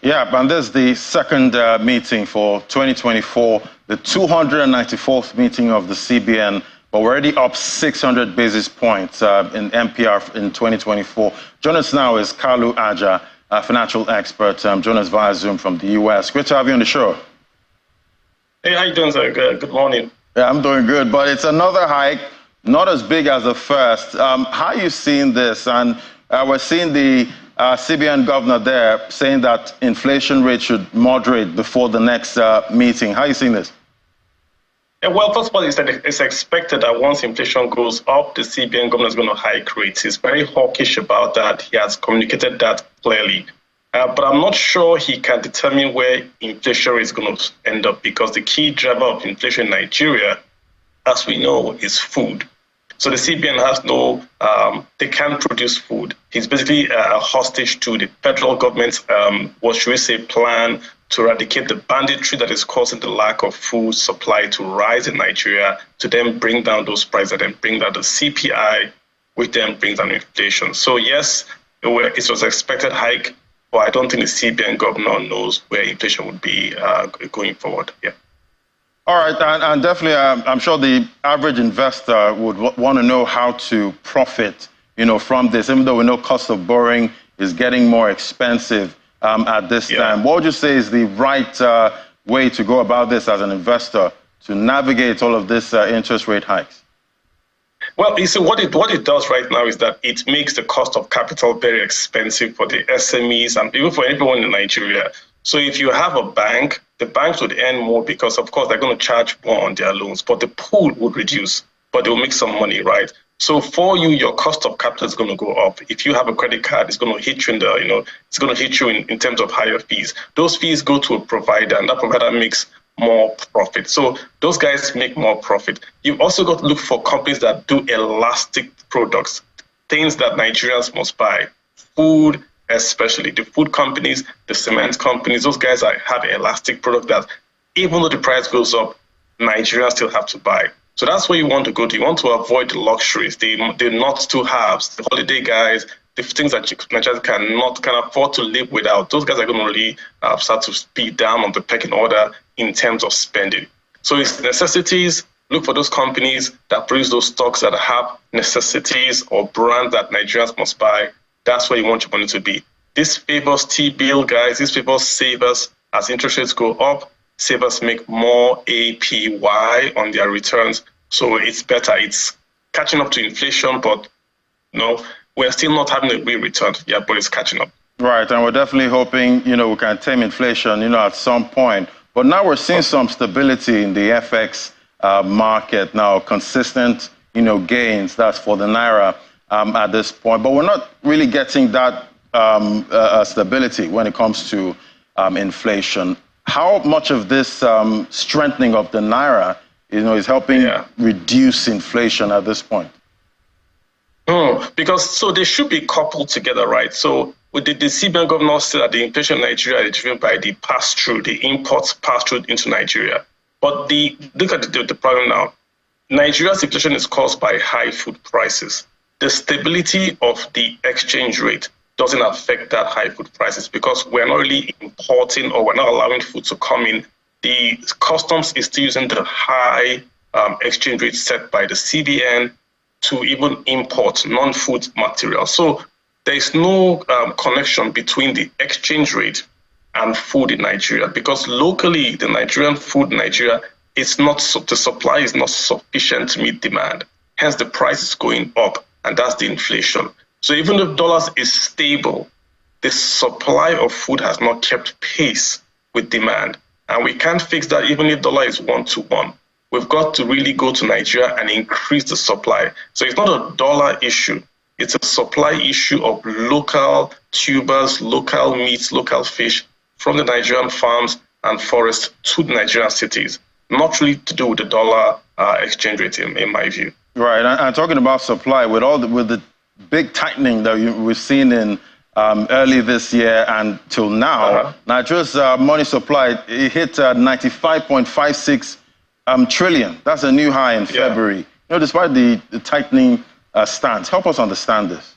Yeah, and this is the second meeting for 2024, the 294th meeting of the CBN, but we're already up 600 basis points in MPR in 2024. Joining us now is Kalu, a financial expert, joining us via Zoom from the US. Great to have you on the show. Hey, how you doing, sir? Good morning. Yeah, I'm doing good, but it's another hike, not as big as the first. How are you seeing this? And we're seeing the CBN governor there saying that inflation rate should moderate before the next meeting. How are you seeing this? Yeah, well, first of all, it's expected that once inflation goes up, the CBN governor is going to hike rates. He's very hawkish about that. He has communicated that clearly. But I'm not sure he can determine where inflation rate is going to end up, because the key driver of inflation in Nigeria, as we know, is food. So the CBN has they can't produce food. He's basically a hostage to the federal government's, what should we say, plan to eradicate the banditry that is causing the lack of food supply to rise in Nigeria, to then bring down those prices and then bring down the CPI, which then brings down inflation. So yes, it was an expected hike, but I don't think the CBN governor knows where inflation would be going forward. Yeah. All right, and definitely, I'm sure the average investor would want to know how to profit, from this, even though we know cost of borrowing is getting more expensive at this time. What would you say is the right way to go about this as an investor to navigate all of this interest rate hikes? Well, you see, what it does right now is that it makes the cost of capital very expensive for the SMEs and even for everyone in Nigeria. So if you have a bank, the banks would earn more because, of course, they're going to charge more on their loans, but the pool would reduce, but they'll make some money, right? So for you, your cost of capital is going to go up. If you have a credit card, it's going to hit you it's going to hit you in terms of higher fees. Those fees go to a provider, and that provider makes more profit. So those guys make more profit. You've also got to look for companies that do elastic products, things that Nigerians must buy, food, especially the food companies, the cement companies. Those guys have elastic product that even though the price goes up, Nigerians still have to buy. So that's where you want to go to. You want to avoid the luxuries, the not to haves, the holiday guys, the things that Nigerians can afford to live without. Those guys are going to really start to speed down on the pecking order in terms of spending. So it's necessities. Look for those companies that produce those stocks that have necessities or brands that Nigerians must buy. That's where you want your money to be. This favors T-bill guys. This favors savers. As interest rates go up, savers make more APY on their returns. So it's better. It's catching up to inflation, but we're still not having a real return. Yeah, but it's catching up. Right, and we're definitely hoping, we can tame inflation, at some point. But now we're seeing some stability in the FX market now, consistent, gains. That's for the Naira. At this point, but we're not really getting that stability when it comes to inflation. How much of this strengthening of the Naira, is helping reduce inflation at this point? Because they should be coupled together, right? So with the CBN governor said that the inflation in Nigeria is driven by the pass-through, the imports pass-through into Nigeria. But look at the problem now. Nigeria's inflation is caused by high food prices. The stability of the exchange rate doesn't affect that high food prices because we're not really importing or we're not allowing food to come in. The customs is still using the high exchange rate set by the CBN to even import non-food material. So there is no connection between the exchange rate and food in Nigeria because locally the Nigerian food in Nigeria the supply is not sufficient to meet demand. Hence the price is going up. And that's the inflation. So even if dollars is stable, the supply of food has not kept pace with demand. And we can't fix that even if dollar is 1-to-1. We've got to really go to Nigeria and increase the supply. So it's not a dollar issue. It's a supply issue of local tubers, local meats, local fish from the Nigerian farms and forests to the Nigerian cities. Not really to do with the dollar exchange rate, in my view. Right, and talking about supply, with the big tightening that we've seen in early this year and till now, Nigeria's money supply hit 95.56 trillion. That's a new high in February. Despite the tightening stance, help us understand this.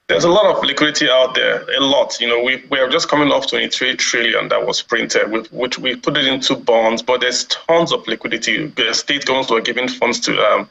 There's a lot of liquidity out there, a lot. We are just coming off 23 trillion that was printed, which we put it into bonds, but there's tons of liquidity. The state governments were giving funds to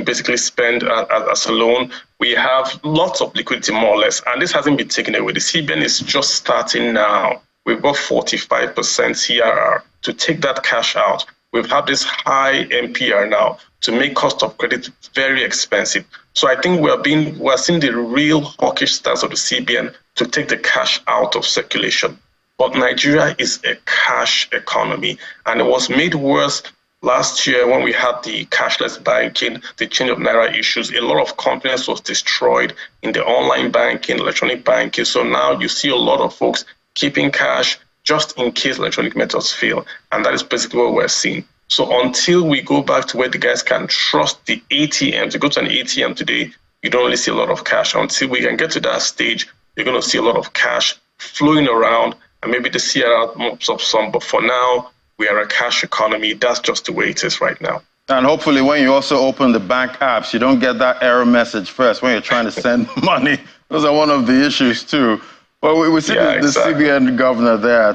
basically spend as a loan. We have lots of liquidity, more or less, and this hasn't been taken away. The CBN is just starting now. We've got 45% CRR to take that cash out. We've had this high MPR now to make cost of credit very expensive. So I think we're seeing the real hawkish stance of the CBN to take the cash out of circulation. But Nigeria is a cash economy, and it was made worse last year when we had the cashless banking, the change of Naira issues. A lot of confidence was destroyed in the online banking, electronic banking. So now you see a lot of folks keeping cash just in case electronic methods fail. And that is basically what we're seeing. So until we go back to where the guys can trust the ATM, to go to an ATM today, you don't really see a lot of cash. Until we can get to that stage, you're going to see a lot of cash flowing around, and maybe the CRR mops up some. But for now, we are a cash economy. That's just the way it is right now. And hopefully when you also open the bank apps, you don't get that error message first when you're trying to send money. Those are one of the issues too. Well, we see the CBN governor there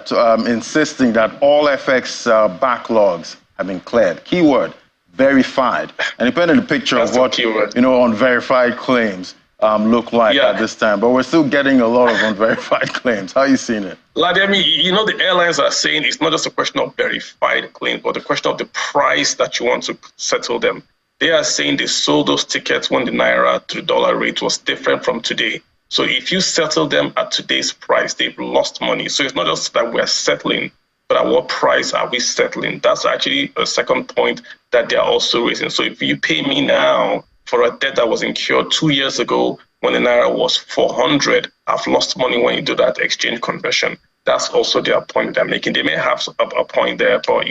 insisting that all FX backlogs have been cleared. Keyword, verified. And he painted a picture of what, unverified claims look like at this time. But we're still getting a lot of unverified claims. How are you seeing it? Lademi, the airlines are saying it's not just a question of verified claims, but the question of the price that you want to settle them. They are saying they sold those tickets when the Naira to the dollar rate was different from today. So if you settle them at today's price, they've lost money. So it's not just that we're settling, but at what price are we settling? That's actually a second point that they're also raising. So if you pay me now for a debt that was incurred 2 years ago when the Naira was 400, I've lost money when you do that exchange conversion. That's also their point they're making. They may have a point there, but,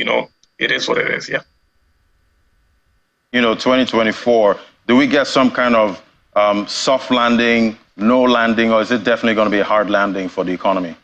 it is what it is, yeah. 2024, do we get some kind of soft landing, no landing, or is it definitely going to be a hard landing for the economy?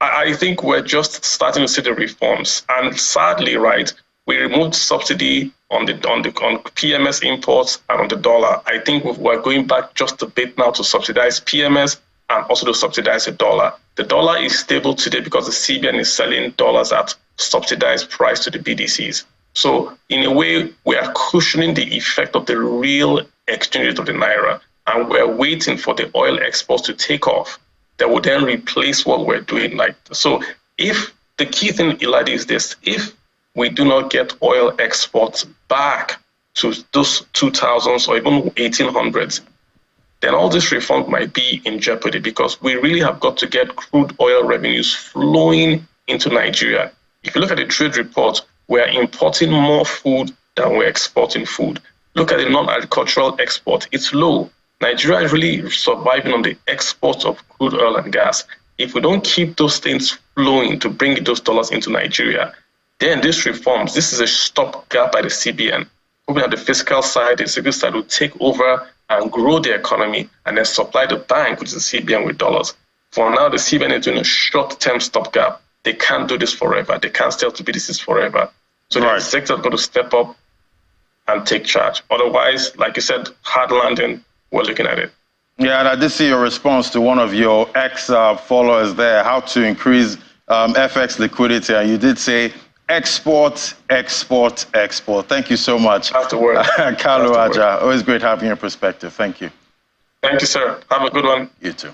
I think we're just starting to see the reforms. And sadly, right, we removed subsidy on PMS imports and on the dollar. I think we're going back just a bit now to subsidize PMS and also to subsidize the dollar. The dollar is stable today because the CBN is selling dollars at subsidized price to the BDCs. So in a way, we are cushioning the effect of the real exchange rate of the Naira, and we're waiting for the oil exports to take off that will then replace what we're doing. So if the key thing, Eladi, is this: if we do not get oil exports back to those 2000s or even 1800s, then all this reform might be in jeopardy, because we really have got to get crude oil revenues flowing into Nigeria. If you look at the trade report, we're importing more food than we're exporting food. Look at the non-agricultural export, it's low. Nigeria is really surviving on the exports of crude oil and gas. If we don't keep those things flowing to bring those dollars into Nigeria, then these reforms, this is a stopgap by the CBN. Moving at the fiscal side, the fiscal side will take over and grow the economy and then supply the bank, which is the CBN, with dollars. For now, the CBN is doing a short-term stopgap. They can't do this forever. They can't sell to BDCs forever. So the sector is going to step up and take charge. Otherwise, like you said, hard landing, we're looking at it. Yeah, and I did see your response to one of your ex-followers there, how to increase FX liquidity. And you did say export, export, export. Thank you so much. That's the word. Kalu Aja, always great having your perspective. Thank you. Thank you, sir. Have a good one. You too.